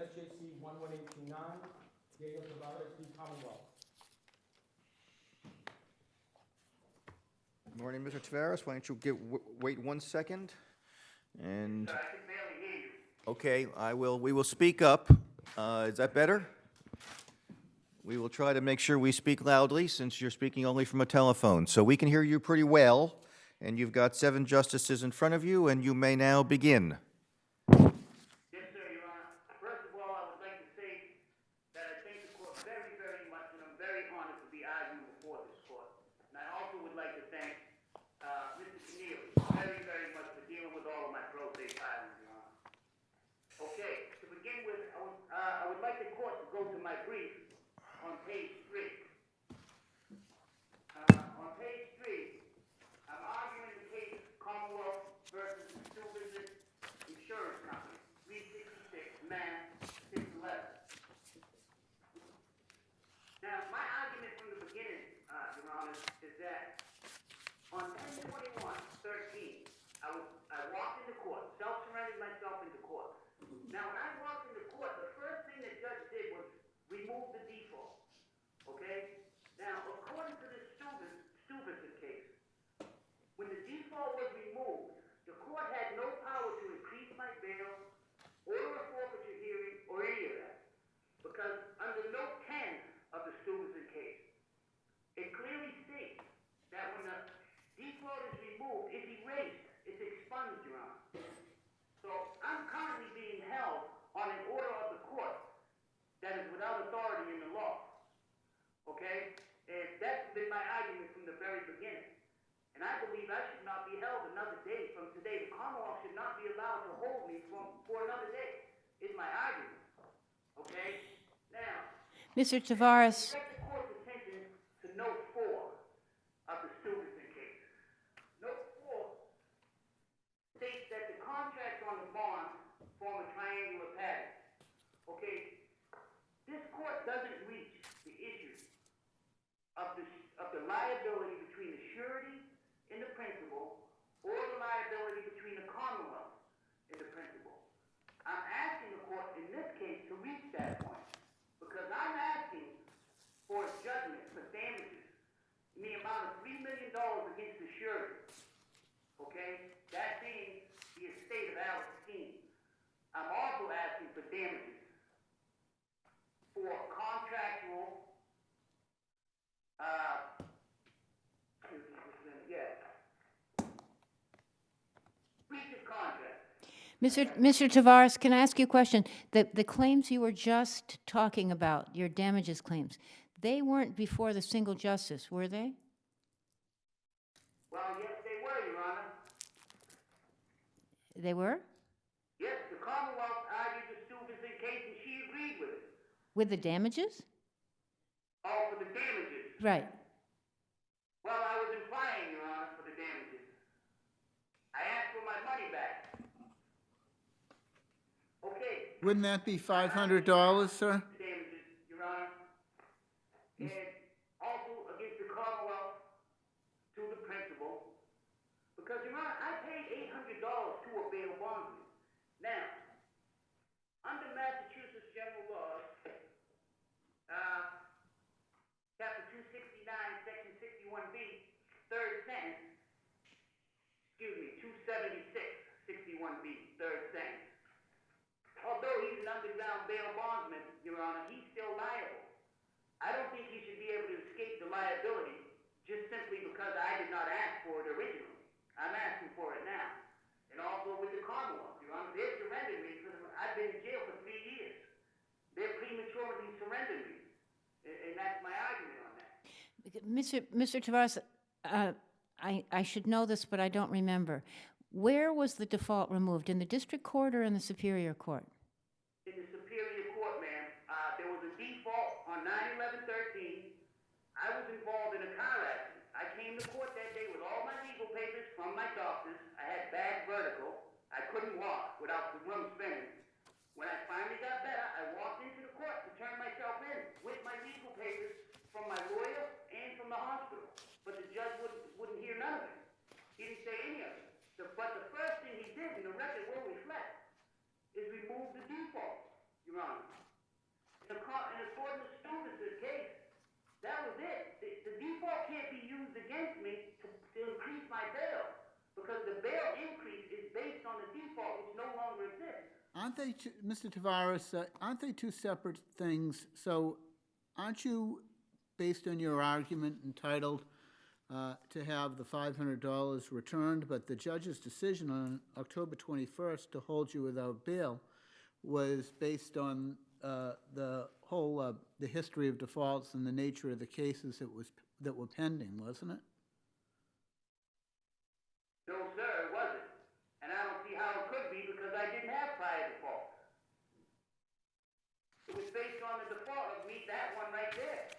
SJC-11829, Tavares v. Commonwealth. Good morning, Mr. Tavares. Why don't you wait 1 second? And I can barely hear you. okay, we will speak up. Is that better? We will try to make sure we speak loudly since you're speaking only from a telephone. So we can hear you pretty well, and you've got 7 justices in front of you, and you may now begin. Yes, sir, Your Honor. First of all, I would like to say that I thank the court very, very much, and I'm very honored to be arguing before this court. And I also would like to thank Mr. Keneally very, very much for dealing with all of my pro se filings, Your Honor. Okay, to begin with, I would like the court to go to my brief on page 3. On page 3, I'm arguing the case Commonwealth versus the Stuyvesant Insurance Company, 366 Mass 611. Now, my argument from the beginning, Your Honor, is that on 10/21/13, I walked into court, self-surrendered myself into court. Now, when I walked into court, the first thing the judge did was remove the default. Okay? Now, according to this Stuyvesant case, when the default was removed, the court had no power to increase my bail, order a forfeiture hearing, or any of that. Because under note 10 of the Stuyvesant case, it clearly states that when the default is removed, it's erased, it's expunged, Your Honor. So I'm currently being held on an order of the court that is without authority in the law. Okay? And that's been my argument from the very beginning. And I believe I should not be held another day from today. The Commonwealth should not be allowed to hold me for another day, is my argument. Okay? Now, Mr. Tavares, direct the court's attention to note 4 of the Stuyvesant case. Note 4 states that the contracts on the bond form a triangular pattern. Okay? This court doesn't reach the issue of the liability between the surety and the principal, or the liability between the Commonwealth and the principal. I'm asking the court in this case to reach that point, because I'm asking for a judgment for damages in the amount of $3 million against the surety. Okay? That being the estate of Alex Keene. I'm also asking for damages for contractual, breach of contract. Mr. Tavares, can I ask you a question? The claims you were just talking about, your damages claims, they weren't before the single justice, were they? Well, yes, they were, Your Honor. They were? Yes, the Commonwealth argued the Stuyvesant case and she agreed with it. With the damages? Oh, for the damages. Right. Well, I was implying, Your Honor, for the damages. I asked for my money back. Okay. Wouldn't that be $500, sir? Damages, Your Honor. And also against the Commonwealth to the principal. Because, Your Honor, I paid $800 to a bail bondsman. Now, under Massachusetts general laws, Chapter 269, Section 61B, third sentence, 276, 61B, third sentence. Although he's an underground bail bondsman, Your Honor, he's still liable. I don't think he should be able to escape the liability just simply because I did not ask for it originally. I'm asking for it now. And also with the Commonwealth, Your Honor, they surrendered me because I've been in jail for 3 years. They're prematurely surrendered me. And that's my argument on that. Mr. Tavares, I should know this, but I don't remember. Where was the default removed, in the district court or in the superior court? In the superior court, ma'am, there was a default on 9/11/13. I was involved in a car accident. I came to court that day with all my legal papers from my doctors. I had bad vertigo. I couldn't walk without the room spinning. When I finally got better, I walked into the court to turn myself in with my legal papers from my lawyer and from the hospital. But the judge wouldn't hear none of it. He didn't say any of it. But the first thing he did, and the record will reflect, is remove the default. Your Honor. In accordance to Stevens' case, that was it. The default can't be used against me to increase my bail, because the bail increase is based on the default, which no longer exists. Aren't they, Mr. Tavares, aren't they two separate things? So aren't you, based on your argument, entitled to have the $500 returned, but the judge's decision on October 21st to hold you without bail was based on the whole, the history of defaults and the nature of the cases that were pending, wasn't it? No, sir, it wasn't. And I don't see how it could be, because I didn't have prior default. It was based on the default of me, that one right there.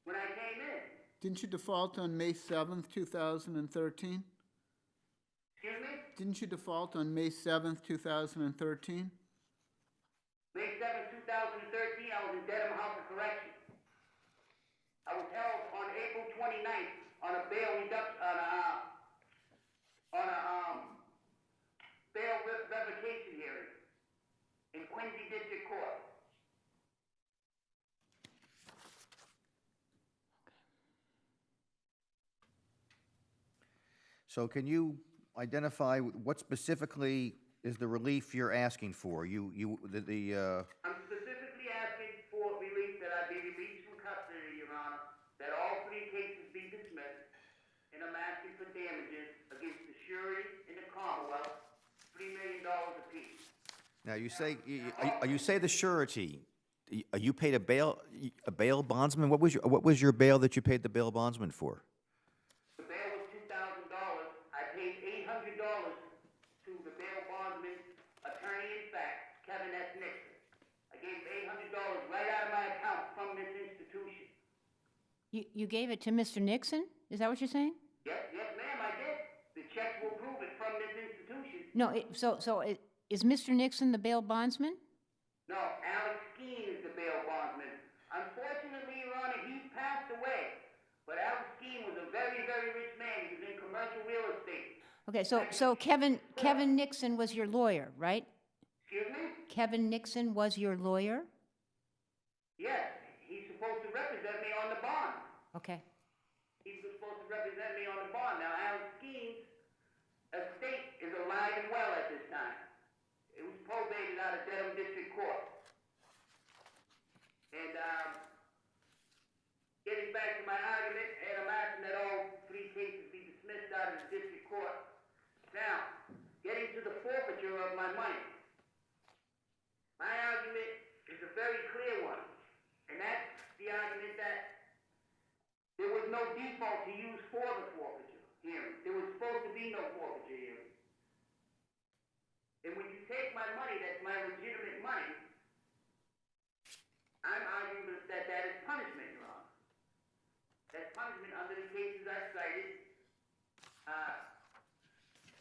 When I came in. Didn't you default on May 7th, 2013? Excuse me? Didn't you default on May 7th, 2013? May 7th, 2013, I was in Dedham House of Correction. I was held on April 29th on a bail reduction, bail revocation hearing in Quincy District Court. So can you identify what specifically is the relief you're asking for? I'm specifically asking for relief that I be released from custody, Your Honor, that all three cases be dismissed, and I'm asking for damages against the surety and the Commonwealth, $3 million apiece. Now, you say the surety, you paid a bail bondsman? What was your bail that you paid the bail bondsman for? The bail was $2,000. I paid $800 to the bail bondsman, attorney-in-fact, Kevin S. Nixon. I gave $800 right out of my account from this institution. You gave it to Mr. Nixon? Is that what you're saying? Yes, ma'am, I did. The checks will prove it from this institution. No, is Mr. Nixon the bail bondsman? No, Alex Skeen is the bail bondsman. Unfortunately, Your Honor, he's passed away. But Alex Skeen was a very, very rich man. He was in commercial real estate. Okay, so Kevin Nixon was your lawyer, right? Excuse me? Kevin Nixon was your lawyer? Yes, he's supposed to represent me on the bond. Okay. He was supposed to represent me on the bond. Now, Alex Skeen's estate is alive and well at this time. It was probated out of Dedham District Court. And, getting back to my argument, and I'm asking that all three cases be dismissed out of the district court. Now, getting to the forfeiture of my money. My argument is a very clear one, and that's the argument that there was no default to use for the forfeiture hearing. There was supposed to be no forfeiture hearing. And when you take my money, that's my legitimate money, I'm arguing that that is punishment, Your Honor. That's punishment under the cases I cited.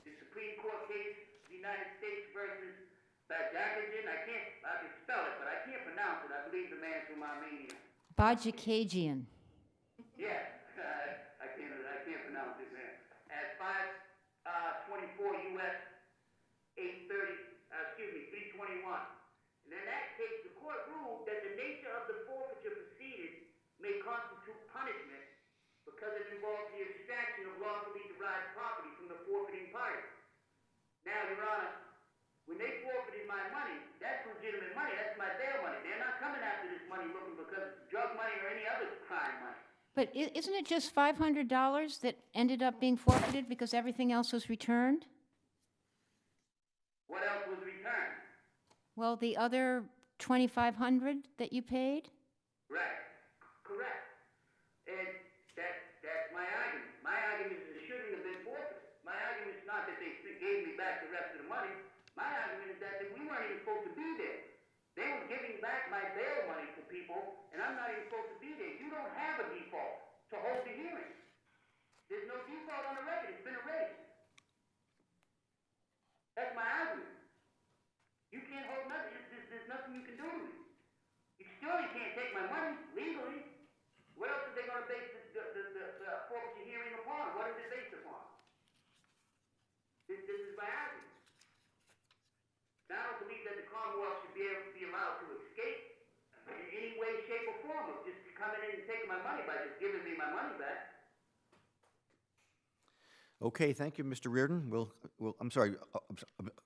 The Supreme Court case, United States versus Bajakajian. I can spell it, but I can't pronounce it. I believe the man's from Armenia. Bajakajian. Yes, I can't pronounce it, man. At 524 U.S. 321. And in that case, the court ruled that the nature of the forfeiture proceeding may constitute punishment because it involves the extraction of lawfully derived property from the forfeiting party. Now, Your Honor, when they forfeited my money, that's legitimate money. That's my bail money. They're not coming after this money looking because it's drug money or any other crime money. But isn't it just $500 that ended up being forfeited because everything else was returned? What else was returned? Well, the other $2,500 that you paid? Right. Correct. And that's my argument. My argument is it shouldn't have been forfeited. My argument is not that they gave me back the rest of the money. My argument is that we weren't even supposed to be there. They were giving back my bail money to people, and I'm not even supposed to be there. You don't have a default to hold the hearing. There's no default on the record. It's been erased. That's my argument. You can't hold nothing. There's nothing you can do to me. You surely can't take my money legally. What else are they going to base the forfeiture hearing upon? What is it based upon? This is my argument. Commonwealth should be allowed to escape in any way, shape, or form of just coming in and taking my money by just giving me my money back. Okay, thank you, Mr. Reardon. I'm sorry,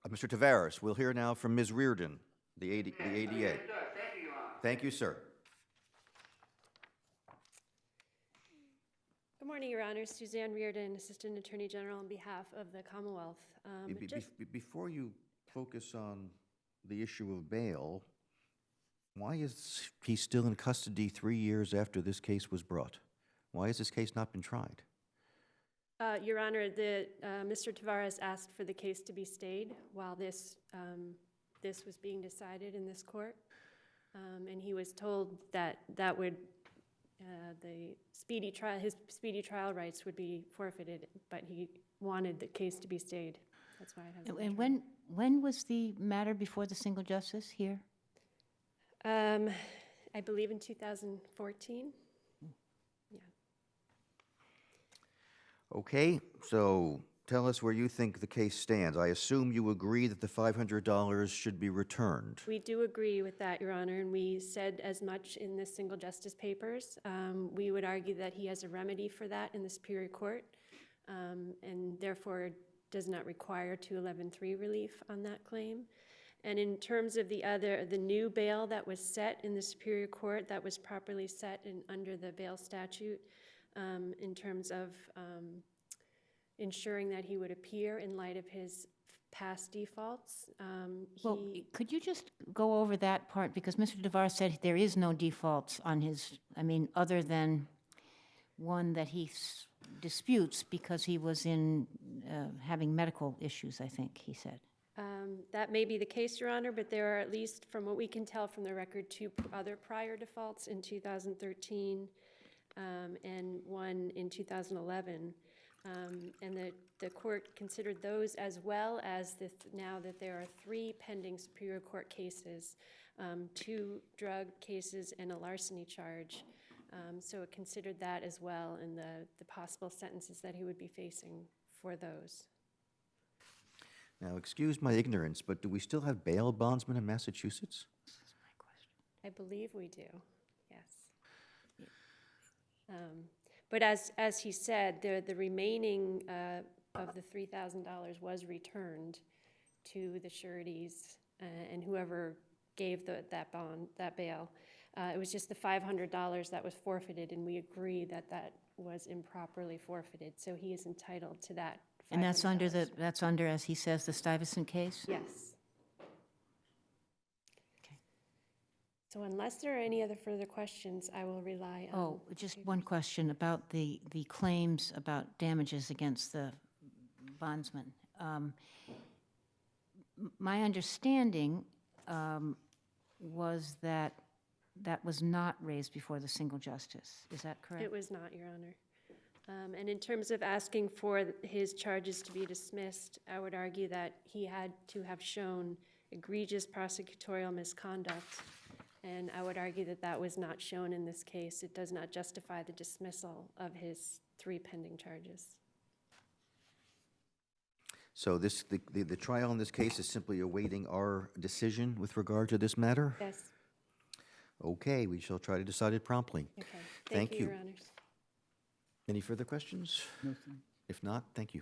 Mr. Tavares. We'll hear now from Ms. Reardon, the ADA. Yes, sir. Thank you, Your Honor. Thank you, sir. Good morning, Your Honor. Suzanne Reardon, Assistant Attorney General on behalf of the Commonwealth. Before you focus on the issue of bail, why is he still in custody 3 years after this case was brought? Why has this case not been tried? Your Honor, Mr. Tavares asked for the case to be stayed while this was being decided in this court, and he was told that would his speedy trial rights would be forfeited, but he wanted the case to be stayed. That's why it hasn't been And when was the matter before the single justice here? tried. I believe in 2014. Yeah. Okay, so tell us where you think the case stands. I assume you agree that the $500 should be returned. We do agree with that, Your Honor, and we said as much in the single justice papers. We would argue that he has a remedy for that in the Superior Court, and therefore does not require 211(3) relief on that claim. And in terms of the new bail that was set in the Superior Court, that was properly set under the bail statute, in terms of ensuring that he would appear in light of his past defaults. Well, could you just go over that part? Because Mr. Tavares said there is no defaults on his, other than one that he disputes because he was in having medical issues, I think he said. That may be the case, Your Honor, but there are, at least from what we can tell from the record, 2 other prior defaults in 2013 and one in 2011. And the court considered those, as well as now that there are 3 pending Superior Court cases, 2 drug cases and a larceny charge. So it considered that as well, and the possible sentences that he would be facing for those. Now, excuse my ignorance, but do we still have bail bondsmen in Massachusetts? I believe we do, yes. But as he said, the remaining of the $3,000 was returned to the sureties and whoever gave that bail. It was just the $500 that was forfeited, and we agree that was improperly forfeited. So he is entitled to that $500. And that's under, as he says, the Stuyvesant case? Yes. Okay. So unless there are any other further questions, I will rely on... Oh, just one question about the claims about damages against the bondsman. My understanding was that was not raised before the single justice. Is that correct? It was not, Your Honor. And in terms of asking for his charges to be dismissed, I would argue that he had to have shown egregious prosecutorial misconduct, and I would argue that that was not shown in this case. It does not justify the dismissal of his 3 pending charges. So the trial in this case is simply awaiting our decision with regard to this matter? Yes. Okay, we shall try to decide it promptly. Okay. Thank Thank you. you, Your Honors. Any further questions? No, sir. If not, thank you.